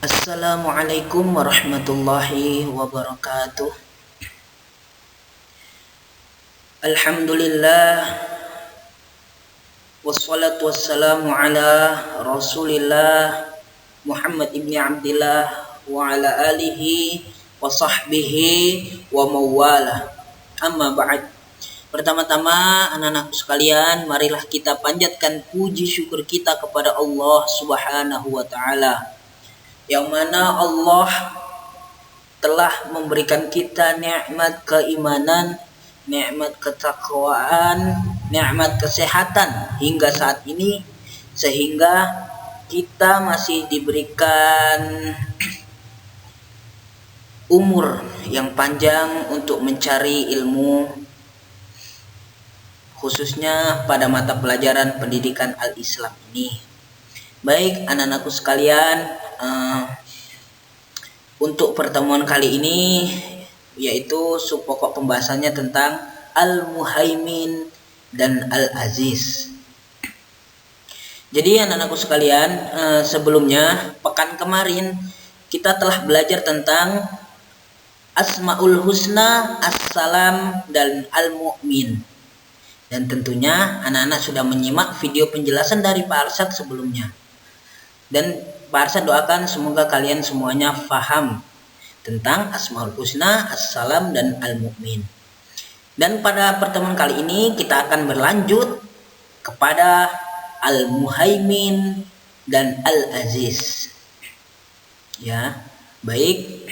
Assalamualaikum warahmatullahi wabarakatuh. Alhamdulillah wassalatu wassalamu ala Rasulillah Muhammad ibni Abdillah wa ala alihi wa sahbihi wa mawala. Amma ba'd. Pertama-tama anak-anakku sekalian, marilah kita panjatkan puji syukur kita kepada Allah Subhanahu wa taala, yang mana Allah telah memberikan kita nikmat keimanan, nikmat ketakwaan, nikmat kesehatan hingga saat ini, sehingga kita masih diberikan umur yang panjang untuk mencari ilmu, khususnya pada mata pelajaran pendidikan al-Islam ini. Baik anak-anakku sekalian, untuk pertemuan kali ini yaitu subpokok pembahasannya tentang Al-Muhaimin dan Al-Aziz. Jadi anak-anakku sekalian, sebelumnya pekan kemarin kita telah belajar tentang Asmaul Husna, As-Salam, dan Al-Mu'min. Dan tentunya anak-anak sudah menyimak video penjelasan dari Pak Arsyad sebelumnya. Dan Pak Arsyad doakan semoga kalian semuanya faham tentang Asmaul Husna, As-Salam, dan Al-Mu'min. Dan pada pertemuan kali ini kita akan berlanjut kepada Al-Muhaimin dan Al-Aziz. Ya, baik.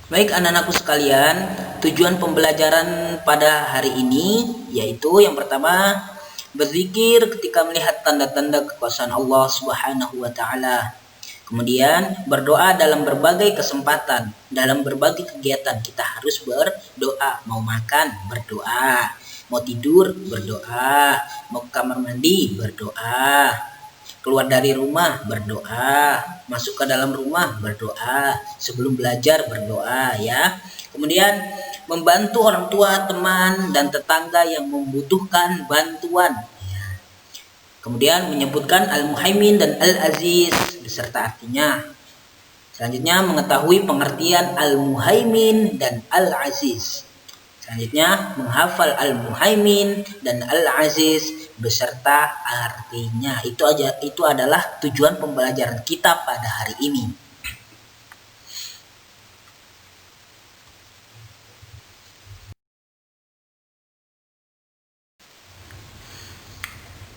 Baik anak-anakku sekalian, tujuan pembelajaran pada hari ini yaitu yang pertama, berzikir ketika melihat tanda-tanda kekuasaan Allah Subhanahu wa taala. Kemudian berdoa dalam berbagai kesempatan, dalam berbagai kegiatan kita harus berdoa. Mau makan, berdoa. Mau tidur, berdoa. Mau ke kamar mandi, berdoa. Keluar dari rumah, berdoa. Masuk ke dalam rumah, berdoa. Sebelum belajar, berdoa ya. Kemudian membantu orang tua, teman, dan tetangga yang membutuhkan bantuan. Kemudian menyebutkan Al-Muhaimin dan Al-Aziz beserta artinya. Selanjutnya mengetahui pengertian Al-Muhaimin dan Al-Aziz. Selanjutnya menghafal Al-Muhaimin dan Al-Aziz beserta artinya. Itu adalah tujuan pembelajaran kita pada hari ini.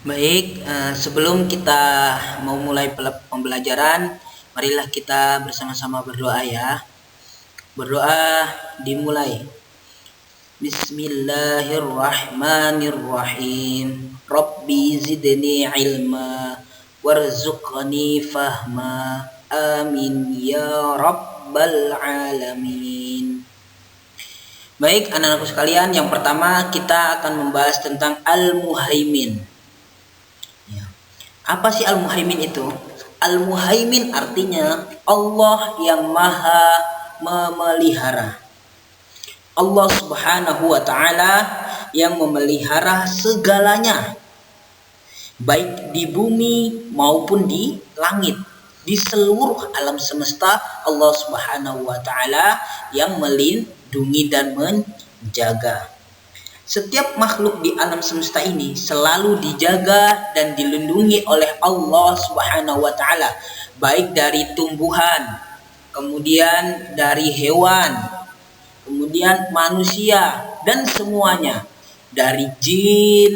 Baik, sebelum kita mau mulai pembelajaran, marilah kita bersama-sama berdoa ya. Berdoa dimulai. Bismillahirrahmanirrahim. Rabbi zidni ilma warzuqni fahma. Amin ya rabbal alamin. Baik anak-anakku sekalian, yang pertama kita akan membahas tentang Al-Muhaimin. Apa sih Al-Muhaimin itu? Al-Muhaimin artinya Allah yang maha memelihara. Allah Subhanahu wa ta'ala yang memelihara segalanya, baik di bumi maupun di langit. Di seluruh alam semesta Allah Subhanahu wa ta'ala yang melindungi dan menjaga. Setiap makhluk di alam semesta ini selalu dijaga dan dilindungi oleh Allah Subhanahu wa taala, baik dari tumbuhan, kemudian dari hewan, kemudian manusia dan semuanya, dari jin,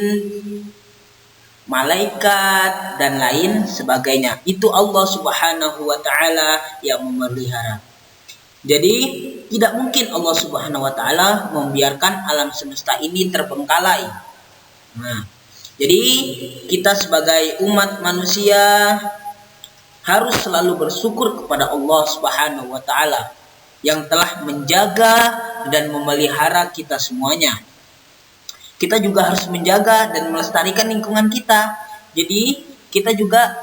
malaikat dan lain sebagainya. Itu Allah Subhanahu wa taala yang memelihara. Jadi tidak mungkin Allah Subhanahu wa taala membiarkan alam semesta ini terbengkalai. Nah, jadi kita sebagai umat manusia harus selalu bersyukur kepada Allah Subhanahu wa taala yang telah menjaga dan memelihara kita semuanya. Kita juga harus menjaga dan melestarikan lingkungan kita. Jadi kita juga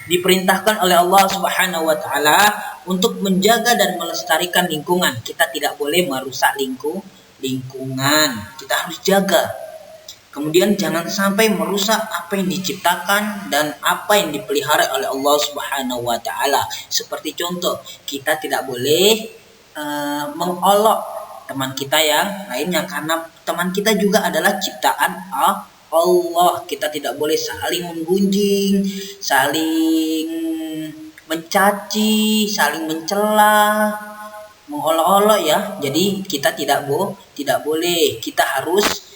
diperintahkan oleh Allah Subhanahu wa taala untuk menjaga dan melestarikan lingkungan. Kita tidak boleh merusak lingkungan. Kita harus jaga. Kemudian jangan sampai merusak apa yang diciptakan dan apa yang dipelihara oleh Allah Subhanahu wa taala. Seperti contoh, kita tidak boleh mengolok teman kita yang lainnya karena teman kita juga adalah ciptaan Allah. Kita tidak boleh saling menggunjing, saling mencaci, saling mencela, mengolok-olok ya. Jadi kita tidak boleh. Kita harus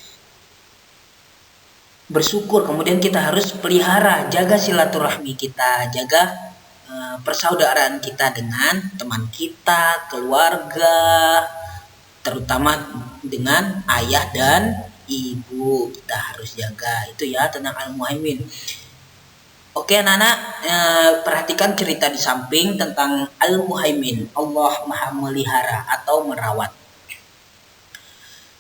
bersyukur, kemudian kita harus pelihara, jaga silaturahmi kita, jaga persaudaraan kita dengan teman kita, keluarga, terutama dengan ayah dan ibu. Kita harus jaga itu ya tentang Al-Muhaimin. Oke anak-anak, perhatikan cerita di samping tentang Al-Muhaimin, Allah Maha Melihara atau merawat.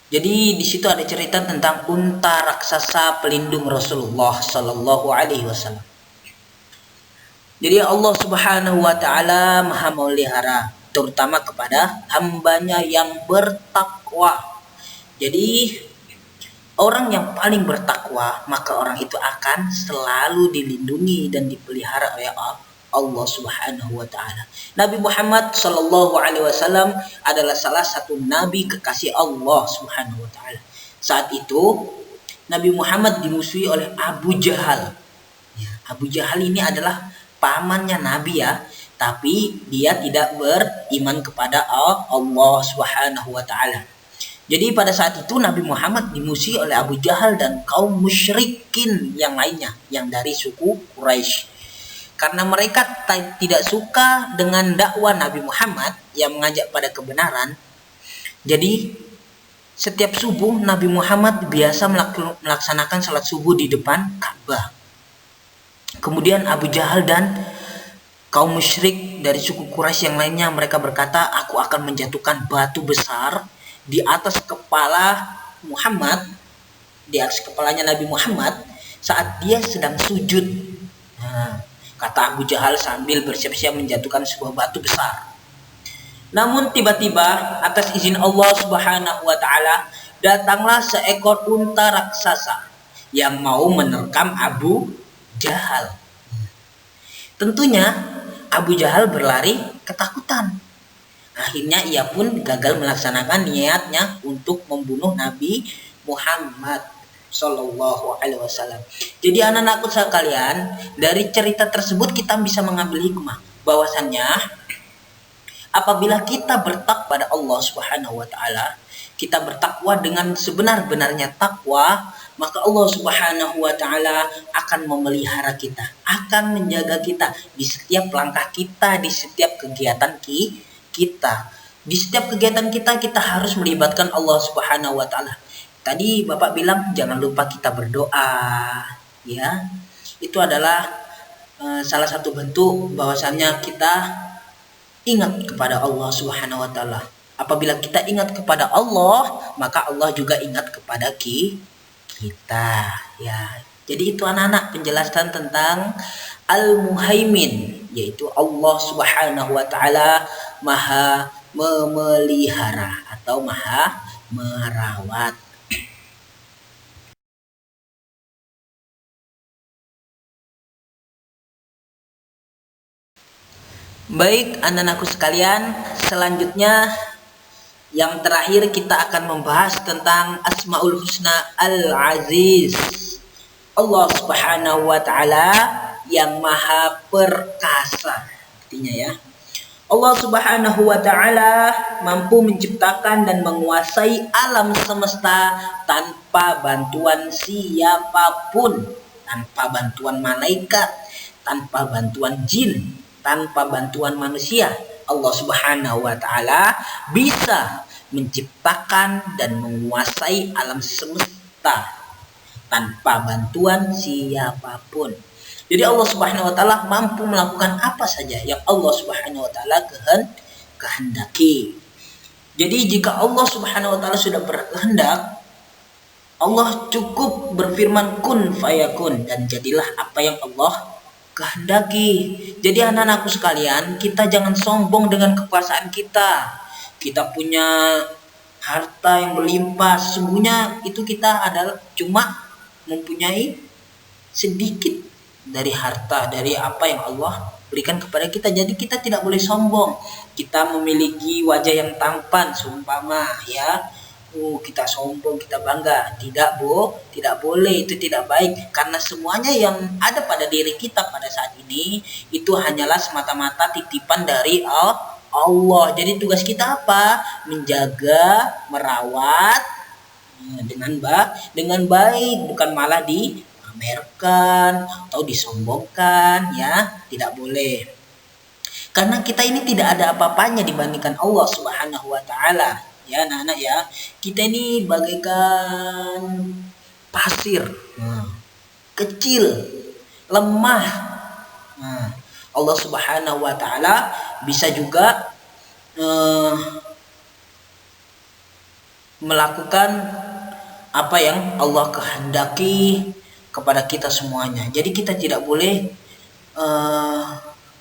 Jadi di situ ada cerita tentang unta raksasa pelindung Rasulullah Sallallahu Alaihi Wasallam. Jadi Allah Subhanahu Wa Taala Maha Melihara, terutama kepada hambanya yang bertakwa. Jadi orang yang paling bertakwa, maka orang itu akan selalu dilindungi dan dipelihara oleh Allah Subhanahu wa taala. Nabi Muhammad sallallahu alaihi wasallam adalah salah satu nabi kekasih Allah Subhanahu wa taala. Saat itu Nabi Muhammad dimusuhi oleh Abu Jahal. Ya, Abu Jahal ini adalah pamannya Nabi ya, tapi dia tidak beriman kepada Allah Subhanahu wa taala. Jadi pada saat itu Nabi Muhammad dimusuhi oleh Abu Jahal dan kaum musyrikin yang lainnya yang dari suku Quraisy. Karena mereka tidak suka dengan dakwah Nabi Muhammad yang mengajak pada kebenaran. Jadi setiap subuh Nabi Muhammad biasa melaksanakan salat subuh di depan Ka'bah. Kemudian Abu Jahal dan kaum musyrik dari suku Quraisy yang lainnya mereka berkata, aku akan menjatuhkan batu besar di atas kepala Muhammad, di atas kepalanya Nabi Muhammad saat dia sedang sujud. Kata Abu Jahal sambil bersiap-siap menjatuhkan sebuah batu besar. Namun tiba-tiba atas izin Allah Subhanahu wa taala datanglah seekor unta raksasa yang mau menerkam Abu Jahal. Tentunya Abu Jahal berlari ketakutan. Akhirnya ia pun gagal melaksanakan niatnya untuk membunuh Nabi Muhammad Sallallahu Alaihi Wasallam. Jadi anak-anakku sekalian, dari cerita tersebut kita bisa mengambil hikmah bahwasannya apabila kita bertakwa pada Allah Subhanahu Wa Taala, kita bertakwa dengan sebenar-benarnya takwa, maka Allah Subhanahu Wa Taala akan memelihara kita, akan menjaga kita di setiap langkah kita, di setiap kegiatan kita. Di setiap kegiatan kita harus melibatkan Allah Subhanahu Wa Taala. Tadi Bapak bilang jangan lupa kita berdoa, ya. Itu adalah salah satu bentuk bahwasannya kita ingat kepada Allah Subhanahu wa taala. Apabila kita ingat kepada Allah, maka Allah juga ingat kepada kita, ya. Jadi itu anak-anak penjelasan tentang Al-Muhaimin, yaitu Allah Subhanahu wa taala Maha memelihara atau Maha merawat. Baik anak-anakku sekalian, selanjutnya yang terakhir kita akan membahas tentang Asmaul Husna Al-Aziz. Allah Subhanahu wa taala yang Maha Perkasa. Artinya ya, Allah Subhanahu wa taala mampu menciptakan dan menguasai alam semesta tanpa bantuan siapapun, tanpa bantuan malaikat, tanpa bantuan jin, tanpa bantuan manusia. Allah Subhanahu wa taala bisa menciptakan dan menguasai alam semesta tanpa bantuan siapapun. Jadi Allah Subhanahu wa taala mampu melakukan apa saja yang Allah Subhanahu wa taala kehendaki. Jadi jika Allah Subhanahu wa taala sudah berkehendak, Allah cukup berfirman kun fayakun dan jadilah apa yang Allah kehendaki. Jadi anak-anakku sekalian, kita jangan sombong dengan kekuasaan kita. Kita punya harta yang berlimpah, sesungguhnya itu kita adalah cuma mempunyai sedikit dari harta, dari apa yang Allah berikan kepada kita. Jadi kita tidak boleh sombong. Kita memiliki wajah yang tampan, seumpama ya, kita sombong, kita bangga. Tidak boleh, itu tidak baik. Karena semuanya yang ada pada diri kita pada saat ini itu hanyalah semata-mata titipan dari Allah. Jadi tugas kita apa? Menjaga, merawat dengan baik, bukan malah dipamerkan atau disombongkan ya. Tidak boleh. Karena kita ini tidak ada apa-apanya dibandingkan Allah Subhanahu wa taala. Ya anak-anak ya, kita ini bagaikan pasir, kecil, lemah. Allah Subhanahu wa taala bisa juga melakukan apa yang Allah kehendaki kepada kita semuanya. Jadi kita tidak boleh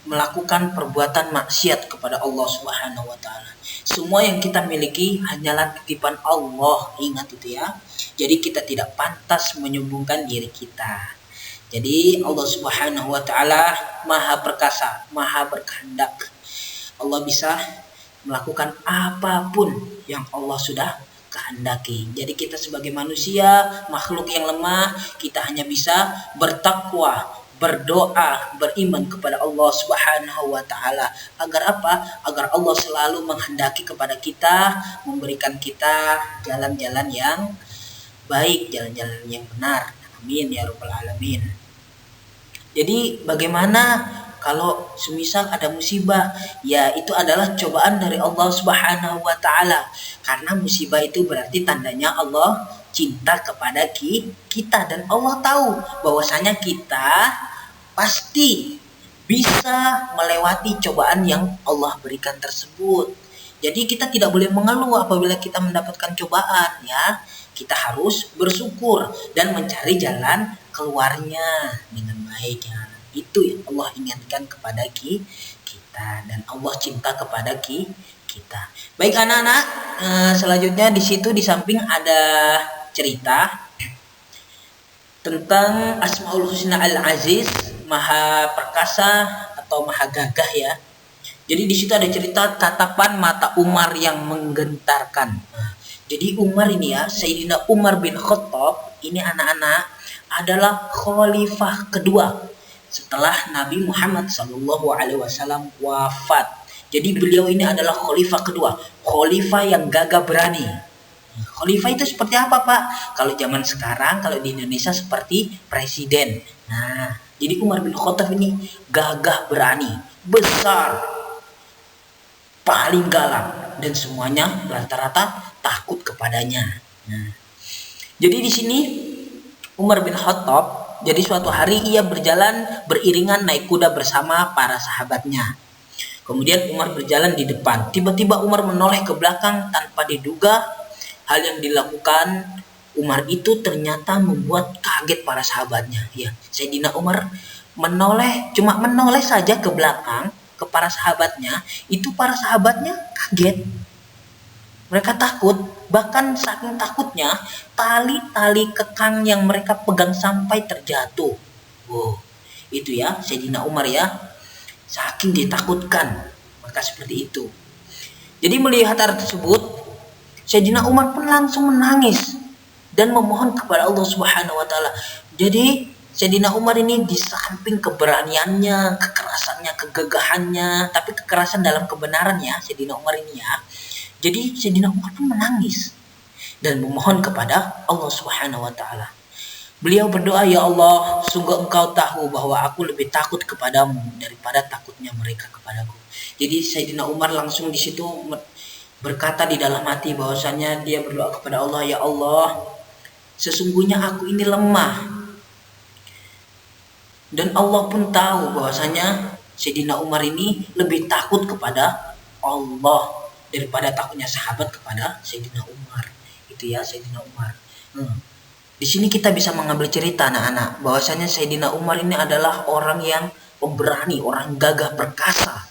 melakukan perbuatan maksiat kepada Allah Subhanahu wa taala. Semua yang kita miliki hanyalah titipan Allah, ingat itu ya. Jadi kita tidak pantas menyombongkan diri kita. Jadi Allah Subhanahu wa taala Maha perkasa, Maha berkehendak. Allah bisa melakukan apapun yang Allah sudah kehendaki. Jadi kita sebagai manusia, makhluk yang lemah, kita hanya bisa bertakwa, berdoa, beriman kepada Allah Subhanahu wa taala. Agar apa? Agar Allah selalu menghendaki kepada kita, memberikan kita jalan-jalan yang baik, jalan-jalan yang benar. Amin ya rabbal alamin. Jadi bagaimana kalau semisal ada musibah? Ya itu adalah cobaan dari Allah Subhanahu wa taala. Karena musibah itu berarti tandanya Allah cinta kepada kita, dan Allah tahu bahwasanya kita pasti bisa melewati cobaan yang Allah berikan tersebut. Jadi kita tidak boleh mengeluh apabila kita mendapatkan cobaan ya. Kita harus bersyukur dan mencari jalan keluarnya dengan baik ya. Itu yang Allah ingatkan kepada kita, dan Allah cinta kepada kita. Baik anak-anak, selanjutnya di situ di samping ada cerita tentang Asmaul Husna Al-Aziz, Maha Perkasa atau Maha Gagah ya. Jadi di situ ada cerita tatapan mata Umar yang menggentarkan. Jadi Umar ini ya, Sayyidina Umar bin Khattab ini anak-anak adalah khalifah kedua setelah Nabi Muhammad SAW wafat. Jadi beliau ini adalah khalifah kedua, khalifah yang gagah berani. Khalifah itu seperti apa Pak? Kalau zaman sekarang, kalau di Indonesia seperti presiden. Nah, jadi Umar bin Khattab ini gagah berani, besar, paling galak, dan semuanya rata-rata takut kepadanya. Nah, jadi di sini Umar bin Khattab, jadi suatu hari ia berjalan beriringan naik kuda bersama para sahabatnya. Kemudian Umar berjalan di depan. Tiba-tiba Umar menoleh ke belakang tanpa diduga. Hal yang dilakukan Umar itu ternyata membuat kaget para sahabatnya. Ya, Sayyidina Umar cuma menoleh saja ke belakang ke para sahabatnya. Itu para sahabatnya kaget. Mereka takut, bahkan saking takutnya tali-tali kekang yang mereka pegang sampai terjatuh. Wow, itu ya Sayyidina Umar ya. Saking ditakutkan, maka seperti itu. Jadi melihat hal tersebut, Sayyidina Umar pun langsung menangis dan memohon kepada Allah Subhanahu wa taala. Jadi Sayyidina Umar ini di samping keberaniannya, kekerasannya, kegagahannya, tapi kekerasan dalam kebenaran ya Sayyidina Umar ini ya. Jadi Sayyidina Umar pun menangis dan memohon kepada Allah Subhanahu wa taala. Beliau berdoa, "Ya Allah, sungguh Engkau tahu bahwa aku lebih takut kepadamu daripada takutnya mereka kepadaku." Jadi Sayyidina Umar langsung di situ berkata di dalam hati bahwasanya dia berdoa kepada Allah, "Ya Allah, sesungguhnya aku ini lemah." Dan Allah pun tahu bahwasanya Sayyidina Umar ini lebih takut kepada Allah daripada takutnya sahabat kepada Sayyidina Umar. Itu ya Sayyidina Umar. Di sini kita bisa mengambil cerita anak-anak bahwasanya Sayyidina Umar ini adalah orang yang pemberani, orang gagah perkasa.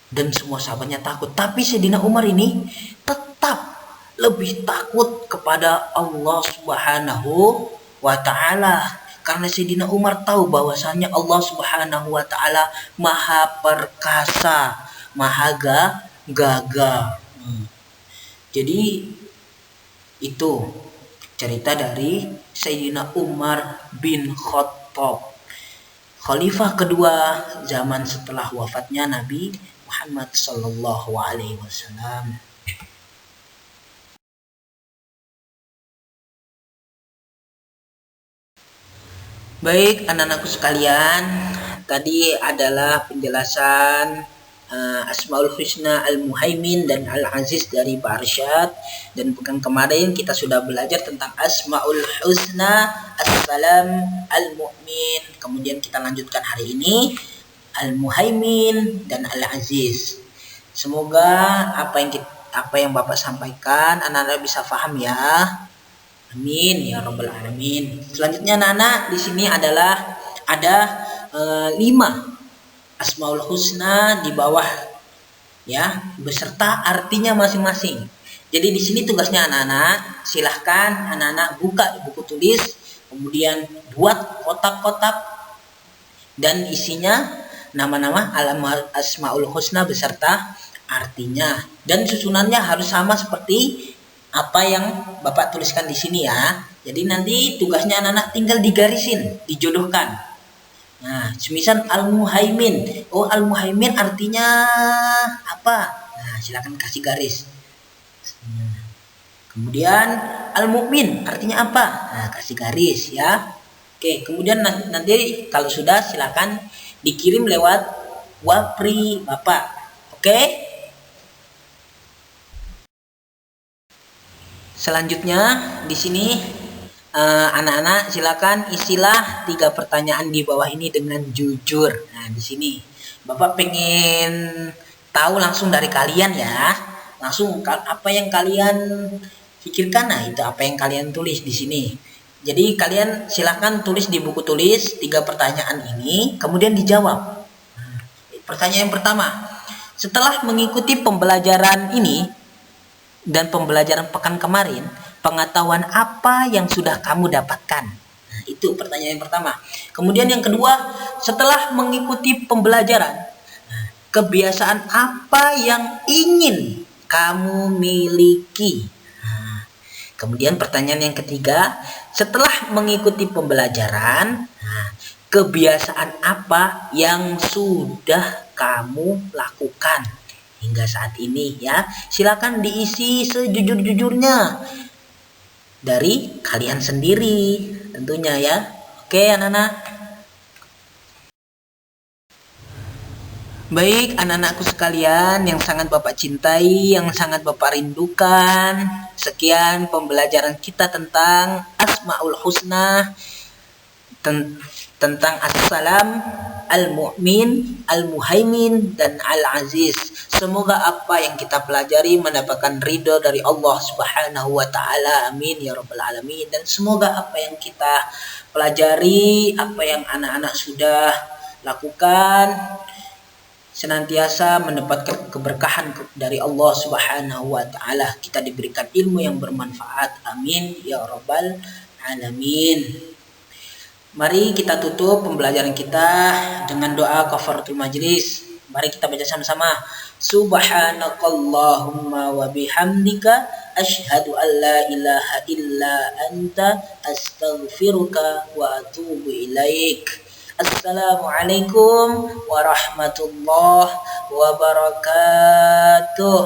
Dan semua sahabatnya takut. Tapi Sayyidina Umar ini tetap lebih takut kepada Allah Subhanahu wa ta'ala. Karena Sayyidina Umar tahu bahwasanya Allah Subhanahu wa ta'ala maha perkasa, maha gagah. Jadi itu cerita dari Sayyidina Umar bin Khattab, khalifah kedua zaman setelah wafatnya Nabi Muhammad sallallahu alaihi wasallam. Baik anak-anakku sekalian, tadi adalah penjelasan Asmaul Husna Al-Muhaimin dan Al-Aziz dari Pak Arsyad. Dan pekan kemarin kita sudah belajar tentang Asmaul Husna As-Salam Al-Mu'min. Kemudian kita lanjutkan hari ini Al-Muhaimin dan Al-Aziz. Semoga apa yang Bapak sampaikan anak-anak bisa paham ya. Amin ya rabbal alamin. Selanjutnya anak-anak di sini adalah ada 5 Asmaul Husna di bawah ya, beserta artinya masing-masing. Jadi di sini tugasnya anak-anak, silahkan anak-anak buka buku tulis, kemudian buat kotak-kotak dan isinya nama-nama Asmaul Husna beserta artinya. Dan susunannya harus sama seperti apa yang Bapak tuliskan di sini ya. Jadi nanti tugasnya anak-anak tinggal digarisin, dijodohkan. Nah, semisal Al-Muhaimin. Oh, Al-Muhaimin artinya apa? Nah, silakan kasih garis. Kemudian Al-Mu'min artinya apa? Nah, kasih garis ya. Oke, kemudian nanti kalau sudah silakan dikirim lewat Wapri Bapak. Oke? Selanjutnya di sini anak-anak silakan isilah 3 pertanyaan di bawah ini dengan jujur. Nah, di sini Bapak pengen tahu langsung dari kalian ya. Langsung apa yang kalian pikirkan, nah itu apa yang kalian tulis di sini. Jadi kalian silakan tulis di buku tulis 3 pertanyaan ini, kemudian dijawab. Nah, pertanyaan yang pertama, setelah mengikuti pembelajaran ini dan pembelajaran pekan kemarin, pengetahuan apa yang sudah kamu dapatkan? Nah, itu pertanyaan yang pertama. Kemudian yang kedua, setelah mengikuti pembelajaran, kebiasaan apa yang ingin kamu miliki? Nah, kemudian pertanyaan yang ketiga, setelah mengikuti pembelajaran, kebiasaan apa yang sudah kamu lakukan hingga saat ini ya. Silakan diisi sejujur-jujurnya dari kalian sendiri tentunya ya. Oke anak-anak. Baik anak-anakku sekalian yang sangat Bapak cintai, yang sangat Bapak rindukan, sekian pembelajaran kita tentang Asmaul Husna, tentang As-Salam, Al-Mu'min, Al-Muhaimin, dan Al-Aziz. Semoga apa yang kita pelajari mendapatkan ridho dari Allah Subhanahu wa ta'ala. Amin ya rabbal alamin. Dan semoga apa yang kita pelajari, apa yang anak-anak sudah lakukan, senantiasa mendapatkan keberkahan dari Allah Subhanahu wa ta'ala. Kita diberikan ilmu yang bermanfaat. Amin ya rabbal alamin. Mari kita tutup pembelajaran kita dengan doa kafaratul majlis. Mari kita baca sama-sama. Subhanakallahumma wa bihamdika asyhadu an la ilaha illa anta astaghfiruka wa atubu ilaik. Assalamualaikum warahmatullahi wabarakatuh.